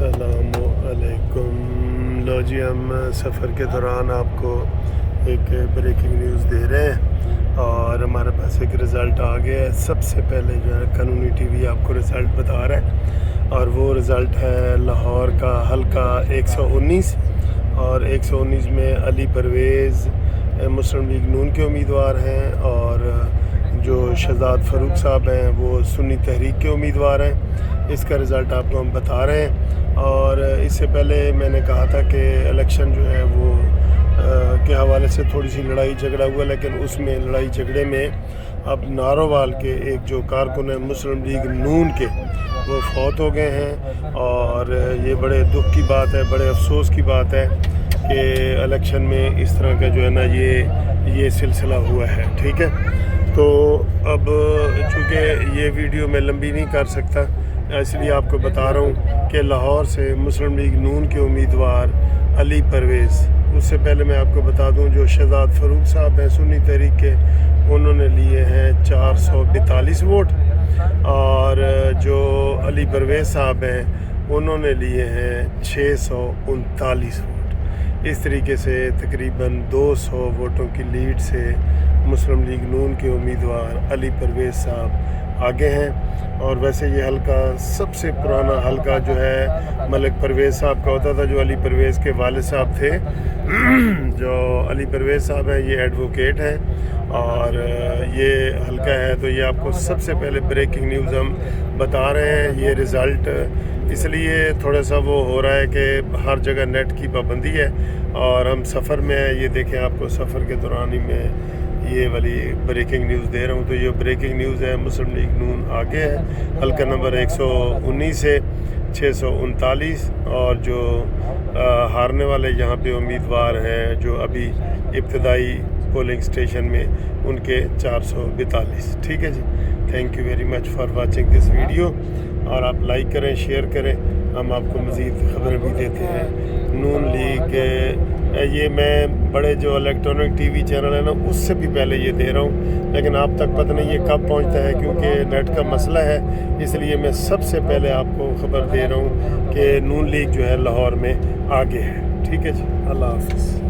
السلام علیکم۔ لو جی، ہم سفر کے دوران آپ کو ایک بریکنگ نیوز دے رہے ہیں اور ہمارے پاس ایک رزلٹ آ گیا ہے۔ سب سے پہلے جو ہے قانونی ٹی وی آپ کو رزلٹ بتا رہا ہے اور وہ رزلٹ ہے لاہور کا حلقہ 119 اور 119 میں علی پرویز مسلم لیگ نون کے امیدوار ہیں اور جو شہزاد فاروق صاحب ہیں وہ سنی تحریک کے امیدوار ہیں۔ اس کا رزلٹ آپ کو ہم بتا رہے ہیں۔ اور اس سے پہلے میں نے کہا تھا کہ الیکشن جو ہے وہ کے حوالے سے تھوڑی سی لڑائی جھگڑا ہوا، لیکن اس میں لڑائی جھگڑے میں اب نارووال کے ایک جو کارکن ہیں مسلم لیگ نون کے، وہ فوت ہو گئے ہیں اور یہ بڑے دکھ کی بات ہے، بڑے افسوس کی بات ہے کہ الیکشن میں اس طرح کا جو ہے نا یہ سلسلہ ہوا ہے۔ ٹھیک ہے، تو اب چونکہ یہ ویڈیو میں لمبی نہیں کر سکتا، اس لیے آپ کو بتا رہا ہوں کہ لاہور سے مسلم لیگ نون کے امیدوار علی پرویز، اس سے پہلے میں آپ کو بتا دوں جو شہزاد فاروق صاحب ہیں سنی تحریک کے، انہوں نے لیے ہیں 442 ووٹ اور جو علی پرویز صاحب ہیں انہوں نے لیے ہیں 639 ووٹ۔ اس طریقے سے تقریباً 200 ووٹوں کی لیڈ سے مسلم لیگ نون کے امیدوار علی پرویز صاحب آگے ہیں۔ اور ویسے یہ حلقہ سب سے پرانا حلقہ جو ہے ملک پرویز صاحب کا ہوتا تھا، جو علی پرویز کے والد صاحب تھے۔ جو علی پرویز صاحب ہیں یہ ایڈوکیٹ ہیں اور یہ حلقہ ہے، تو یہ آپ کو سب سے پہلے بریکنگ نیوز ہم بتا رہے ہیں۔ یہ رزلٹ اس لیے تھوڑا سا وہ ہو رہا ہے کہ ہر جگہ نیٹ کی پابندی ہے اور ہم سفر میں ہیں۔ یہ دیکھیں، آپ کو سفر کے دوران ہی میں یہ والی بریکنگ نیوز دے رہا ہوں۔ تو یہ بریکنگ نیوز ہے، مسلم لیگ نون آگے ہے، حلقہ نمبر 119 سے 639 اور جو ہارنے والے یہاں پہ امیدوار ہیں جو ابھی ابتدائی پولنگ سٹیشن میں، ان کے 442۔ ٹھیک ہے جی، thank you very much for watching this video, اور آپ لائک کریں، شیئر کریں، ہم آپ کو مزید خبریں بھی دیتے ہیں۔ نون لیگ یہ میں بڑے جو الیکٹرانک ٹی وی چینل ہے نا اس سے بھی پہلے یہ دے رہا ہوں، لیکن آپ تک پتہ نہیں یہ کب پہنچتا ہے کیونکہ نیٹ کا مسئلہ ہے، اس لیے میں سب سے پہلے آپ کو خبر دے رہا ہوں کہ نون لیگ جو ہے لاہور میں آگے ہے۔ ٹھیک ہے جی، اللہ حافظ۔